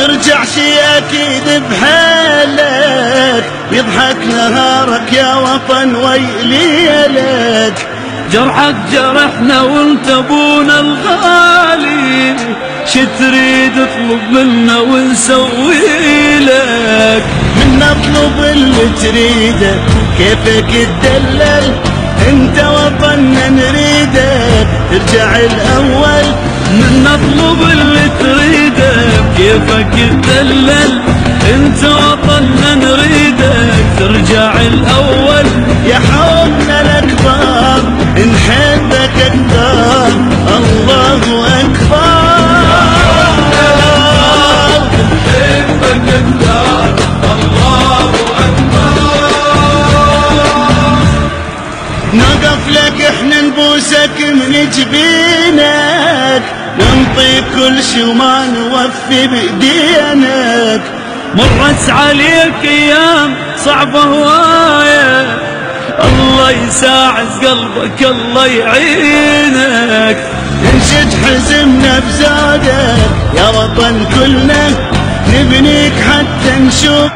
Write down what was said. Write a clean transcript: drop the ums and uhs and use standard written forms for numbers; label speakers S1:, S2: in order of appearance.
S1: ترجع شي اكيد بحالك، يضحك نهارك يا وطن ويليلك.
S2: جرحك جرحنا وانت ابونا الغالي، شتريد اطلب منا ونسوي لك.
S1: من اطلب اللي تريده كيفك تدلل، انت وطننا نريدك ترجع الاول.
S2: من اطلب اللي تريده كيفك تدلل، انت وطننا نريدك ترجع الاول.
S1: يا حبنا الاكبر نحبك اكثر، الله اكبر.
S2: نحبك اكثر، الله اكبر.
S1: نقف لك احنا نبوسك من جبينك، ننطيك كل شي وما نوفي بايدينك.
S2: مرت عليك ايام صعبة هواية، الله يساعد قلبك الله يعينك.
S1: ننشد حزمنا بزادك يا وطن كلنا، نبنيك حتى نشوف